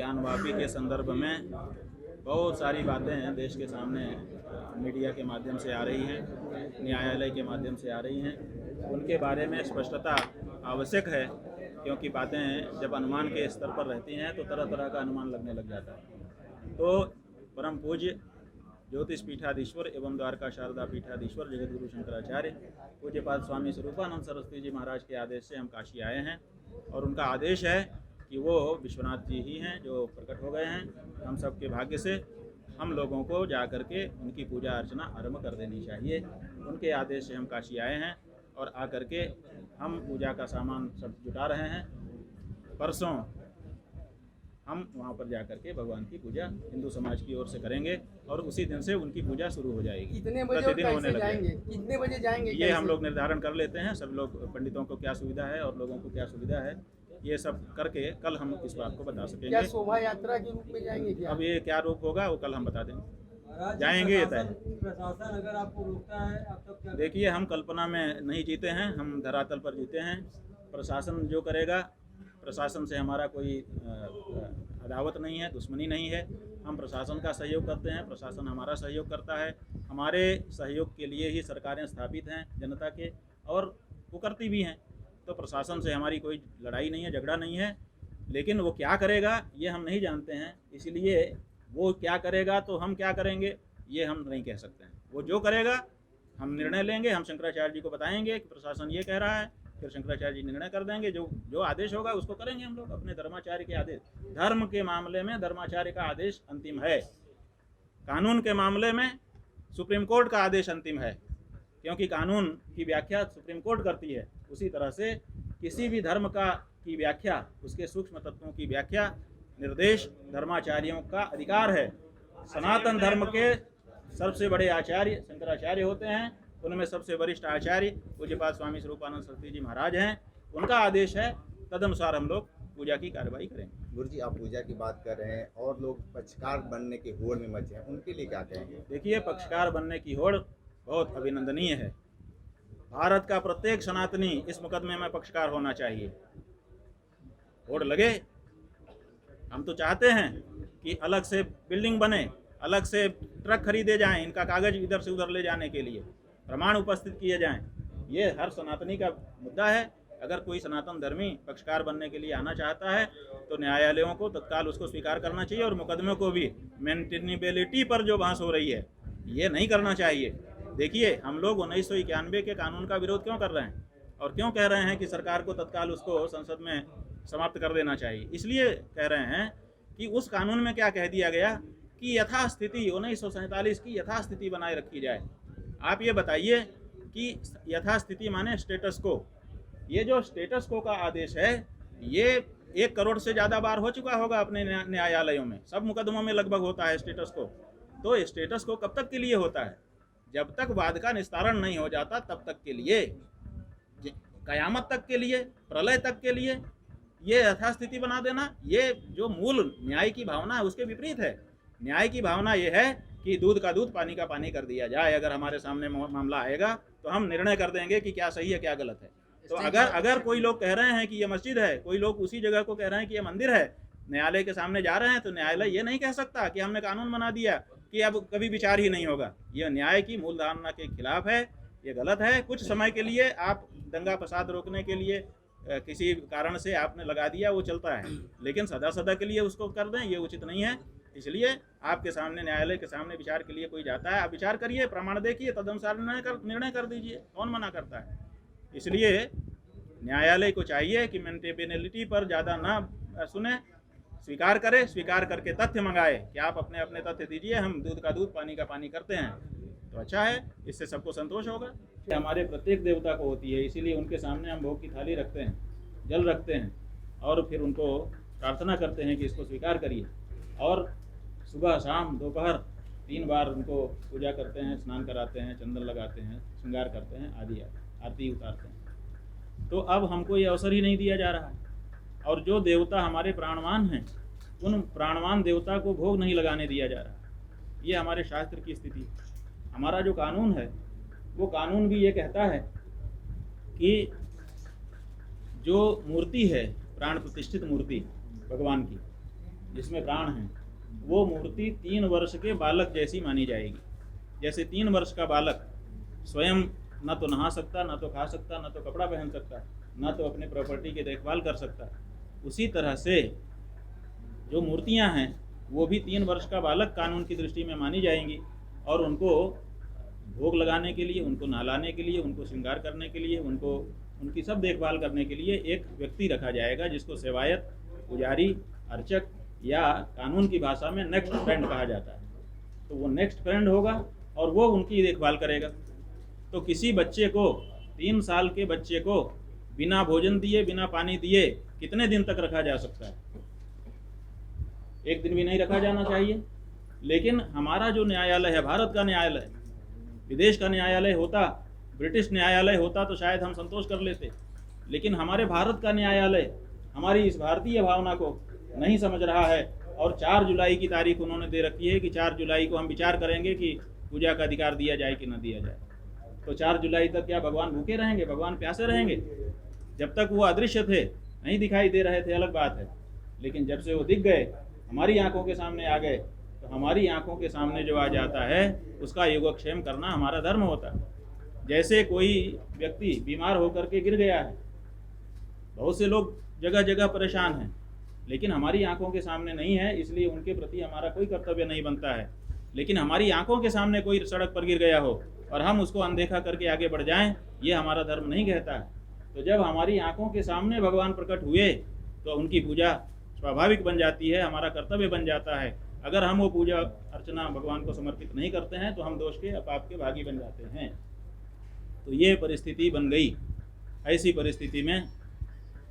ज्ञानवापी के संदर्भ में बहुत सारी बातें देश के सामने मीडिया के माध्यम से आ रही हैं, न्यायालय के माध्यम से आ रही हैं। उनके बारे में स्पष्टता आवश्यक है, क्योंकि बातें जब अनुमान के स्तर पर रहती हैं तो तरह तरह का अनुमान लगने लग जाता है। तो परम पूज्य ज्योतिष पीठाधीश्वर एवं द्वारका शारदा पीठाधीश्वर जगत गुरु शंकराचार्य पूज्यपाद स्वामी स्वरूपानंद सरस्वती जी महाराज के आदेश से हम काशी आए हैं, और उनका आदेश है कि वो विश्वनाथ जी ही हैं जो प्रकट हो गए हैं। हम सब के भाग्य से हम लोगों को जा कर के उनकी पूजा अर्चना आरंभ कर देनी चाहिए। उनके आदेश से हम काशी आए हैं और आकर के हम पूजा का सामान सब जुटा रहे हैं। परसों हम वहाँ पर जाकर के भगवान की पूजा हिंदू समाज की ओर से करेंगे और उसी दिन से उनकी पूजा शुरू हो जाएगी। कितने बजे और कैसे जाएंगे? कितने बजे जाएंगे? ये हम लोग निर्धारण कर लेते हैं। सब लोग, पंडितों को क्या सुविधा है और लोगों को क्या सुविधा है, ये सब करके कल हम इस बात को बता सकेंगे। क्या शोभा यात्रा के रूप में जाएंगे क्या? अब ये क्या रूप होगा वो कल हम बता देंगे। जाएंगे ये तय। प्रशासन अगर आपको रोकता है, आप तब क्या? देखिए, हम कल्पना में नहीं जीते हैं, हम धरातल पर जीते हैं। प्रशासन जो करेगा, प्रशासन से हमारा कोई अदावत नहीं है, दुश्मनी नहीं है। हम प्रशासन का सहयोग करते हैं, प्रशासन हमारा सहयोग करता है। हमारे सहयोग के लिए ही सरकारें स्थापित हैं जनता के, और वो करती भी हैं। तो प्रशासन से हमारी कोई लड़ाई नहीं है, झगड़ा नहीं है। लेकिन वो क्या करेगा ये हम नहीं जानते हैं, इसलिए वो क्या करेगा तो हम क्या करेंगे ये हम नहीं कह सकते हैं। वो जो करेगा हम निर्णय लेंगे, हम शंकराचार्य जी को बताएंगे कि प्रशासन ये कह रहा है, फिर शंकराचार्य जी निर्णय कर देंगे। जो आदेश होगा उसको करेंगे हम लोग, अपने धर्माचार्य के आदेश। धर्म के मामले में धर्माचार्य का आदेश अंतिम है, कानून के मामले में सुप्रीम कोर्ट का आदेश अंतिम है, क्योंकि कानून की व्याख्या सुप्रीम कोर्ट करती है। उसी तरह से किसी भी धर्म की व्याख्या, उसके सूक्ष्म तत्वों की व्याख्या, निर्देश धर्माचार्यों का अधिकार है। सनातन धर्म के सबसे बड़े आचार्य शंकराचार्य होते हैं, उनमें सबसे वरिष्ठ आचार्य पूज्यपाद स्वामी स्वरूपानंद सरस्वती जी महाराज हैं। उनका आदेश है, तदनुसार हम लोग पूजा की कार्रवाई करेंगे। गुरु जी, आप पूजा की बात कर रहे हैं और लोग पक्षकार बनने की होड़ में मचे हैं, उनके लिए क्या कहेंगे? देखिए, पक्षकार बनने की होड़ बहुत अभिनंदनीय है। भारत का प्रत्येक सनातनी इस मुकदमे में पक्षकार होना चाहिए। होड़ लगे, हम तो चाहते हैं कि अलग से बिल्डिंग बने, अलग से ट्रक खरीदे जाएं, इनका कागज इधर से उधर ले जाने के लिए प्रमाण उपस्थित किए जाएं। ये हर सनातनी का मुद्दा है। अगर कोई सनातन धर्मी पक्षकार बनने के लिए आना चाहता है तो न्यायालयों को तत्काल उसको स्वीकार करना चाहिए, और मुकदमे को भी मेंटेनेबिलिटी पर जो बहस हो रही है ये नहीं करना चाहिए। देखिए, हम लोग 1991 के कानून का विरोध क्यों कर रहे हैं और क्यों कह रहे हैं कि सरकार को तत्काल उसको संसद में समाप्त कर देना चाहिए? इसलिए कह रहे हैं कि उस कानून में क्या कह दिया गया कि यथास्थिति 1947 की यथास्थिति बनाए रखी जाए। आप ये बताइए कि यथास्थिति माने स्टेटस को। ये जो स्टेटस को का आदेश है ये 1 करोड़ से ज़्यादा बार हो चुका होगा अपने न्यायालयों में, सब मुकदमों में लगभग होता है स्टेटस को। तो स्टेटस को कब तक के लिए होता है? जब तक वाद का निस्तारण नहीं हो जाता तब तक के लिए, कयामत तक के लिए, प्रलय तक के लिए ये यथास्थिति बना देना, ये जो मूल न्याय की भावना है उसके विपरीत है। न्याय की भावना ये है कि दूध का दूध पानी का पानी कर दिया जाए। अगर हमारे सामने मामला आएगा तो हम निर्णय कर देंगे कि क्या सही है क्या गलत है। तो अगर कोई लोग कह रहे हैं कि ये मस्जिद है, कोई लोग उसी जगह को कह रहे हैं कि ये मंदिर है, न्यायालय के सामने जा रहे हैं, तो न्यायालय ये नहीं कह सकता कि हमने कानून बना दिया कि अब कभी विचार ही नहीं होगा। यह न्याय की मूल धारणा के खिलाफ है, ये गलत है। कुछ समय के लिए आप दंगा फसाद रोकने के लिए किसी कारण से आपने लगा दिया, वो चलता है, लेकिन सदा सदा के लिए उसको कर दें ये उचित नहीं है। इसलिए आपके सामने, न्यायालय के सामने विचार के लिए कोई जाता है, आप विचार करिए, प्रमाण देखिए, तदनुसार निर्णय कर दीजिए। कौन मना करता है? इसलिए न्यायालय को चाहिए कि मेंटेनेबिलिटी पर ज़्यादा ना सुने, स्वीकार करे, स्वीकार करके तथ्य मंगाए कि आप अपने अपने तथ्य दीजिए, हम दूध का दूध पानी का पानी करते हैं, तो अच्छा है, इससे सबको संतोष होगा। हमारे प्रत्येक देवता को होती है, इसीलिए उनके सामने हम भोग की थाली रखते हैं, जल रखते हैं, और फिर उनको प्रार्थना करते हैं कि इसको स्वीकार करिए। और सुबह शाम दोपहर 3 बार उनको पूजा करते हैं, स्नान कराते हैं, चंदन लगाते हैं, श्रृंगार करते हैं, आदि आरती उतारते हैं। तो अब हमको ये अवसर ही नहीं दिया जा रहा है, और जो देवता हमारे प्राणवान हैं उन प्राणवान देवता को भोग नहीं लगाने दिया जा रहा। ये हमारे शास्त्र की स्थिति है। हमारा जो कानून है वो कानून भी ये कहता है कि जो मूर्ति है, प्राण प्रतिष्ठित मूर्ति भगवान की, जिसमें प्राण है, वो मूर्ति 3 वर्ष के बालक जैसी मानी जाएगी। जैसे 3 वर्ष का बालक स्वयं न तो नहा सकता, न तो खा सकता, न तो कपड़ा पहन सकता, न तो अपने प्रॉपर्टी की देखभाल कर सकता, उसी तरह से जो मूर्तियां हैं वो भी 3 वर्ष का बालक कानून की दृष्टि में मानी जाएंगी और उनको भोग लगाने के लिए, उनको नहलाने के लिए, उनको श्रृंगार करने के लिए, उनकी सब देखभाल करने के लिए एक व्यक्ति रखा जाएगा जिसको सेवायत, पुजारी, अर्चक या कानून की भाषा में नेक्स्ट फ्रेंड कहा जाता है। तो वो नेक्स्ट फ्रेंड होगा और वो उनकी देखभाल करेगा। तो किसी बच्चे को, 3 साल के बच्चे को बिना भोजन दिए, बिना पानी दिए कितने दिन तक रखा जा सकता है? 1 दिन भी नहीं रखा जाना चाहिए। लेकिन हमारा जो न्यायालय है, भारत का न्यायालय, विदेश का न्यायालय होता, ब्रिटिश न्यायालय होता तो शायद हम संतोष कर लेते, लेकिन हमारे भारत का न्यायालय हमारी इस भारतीय भावना को नहीं समझ रहा है और 4 जुलाई की तारीख उन्होंने दे रखी है कि 4 जुलाई को हम विचार करेंगे कि पूजा का अधिकार दिया जाए कि न दिया जाए। तो 4 जुलाई तक क्या भगवान भूखे रहेंगे, भगवान प्यासे रहेंगे? जब तक वो अदृश्य थे, नहीं दिखाई दे रहे थे, अलग बात है, लेकिन जब से वो दिख गए, हमारी आंखों के सामने आ गए, तो हमारी आंखों के सामने जो आ जाता है उसका योगक्षेम करना हमारा धर्म होता है। जैसे कोई व्यक्ति बीमार होकर के गिर गया है, बहुत से लोग जगह जगह परेशान हैं, लेकिन हमारी आंखों के सामने नहीं है, इसलिए उनके प्रति हमारा कोई कर्तव्य नहीं बनता है। लेकिन हमारी आंखों के सामने कोई सड़क पर गिर गया हो और हम उसको अनदेखा करके आगे बढ़ जाएं, ये हमारा धर्म नहीं कहता है। तो जब हमारी आंखों के सामने भगवान प्रकट हुए तो उनकी पूजा स्वाभाविक बन जाती है, हमारा कर्तव्य बन जाता है। अगर हम वो पूजा अर्चना भगवान को समर्पित नहीं करते हैं तो हम दोष के, पाप के भागी बन जाते हैं। तो ये परिस्थिति बन गई। ऐसी परिस्थिति में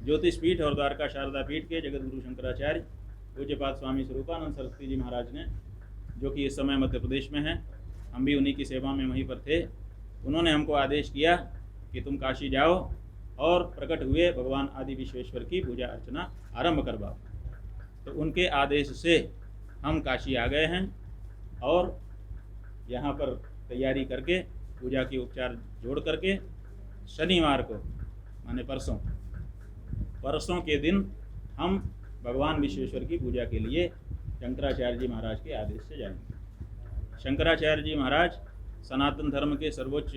ज्योतिष पीठ और द्वारका शारदा पीठ के जगत गुरु शंकराचार्य पूज्यपाद स्वामी स्वरूपानंद सरस्वती जी महाराज ने, जो कि इस समय मध्य प्रदेश में हैं, हम भी उन्हीं की सेवा में वहीं पर थे, उन्होंने हमको आदेश किया कि तुम काशी जाओ और प्रकट हुए भगवान आदि विश्वेश्वर की पूजा अर्चना आरंभ करवाओ। तो उनके आदेश से हम काशी आ गए हैं और यहाँ पर तैयारी करके पूजा की उपचार जोड़ करके शनिवार को, माने परसों के दिन हम भगवान विश्वेश्वर की पूजा के लिए शंकराचार्य जी महाराज के आदेश से जाएंगे। शंकराचार्य जी महाराज सनातन धर्म के सर्वोच्च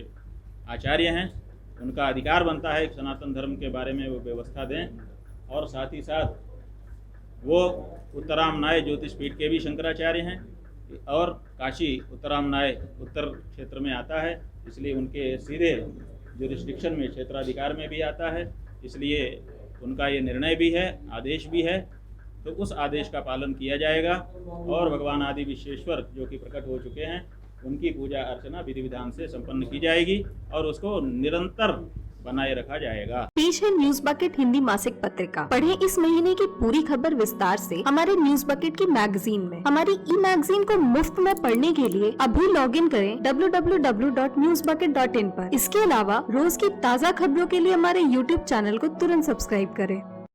आचार्य हैं, उनका अधिकार बनता है कि सनातन धर्म के बारे में वो व्यवस्था दें, और साथ ही साथ वो उत्तरामनाय ज्योतिष पीठ के भी शंकराचार्य हैं और काशी उत्तरामनाय उत्तर क्षेत्र में आता है, इसलिए उनके सीधे जुरिस्डिक्शन में, क्षेत्राधिकार में भी आता है, इसलिए उनका ये निर्णय भी है, आदेश भी है। तो उस आदेश का पालन किया जाएगा और भगवान आदि विश्वेश्वर जो कि प्रकट हो चुके हैं उनकी पूजा अर्चना विधि विधान से संपन्न की जाएगी और उसको निरंतर बनाए रखा जाएगा। पेश है न्यूज बकेट हिंदी मासिक पत्रिका। पढ़ें इस महीने की पूरी खबर विस्तार से हमारे न्यूज बकेट की मैगजीन में। हमारी ई मैगजीन को मुफ्त में पढ़ने के लिए अभी लॉगिन करें www.newsbucket.in पर। इसके अलावा रोज की ताज़ा खबरों के लिए हमारे YouTube चैनल को तुरंत सब्सक्राइब करें।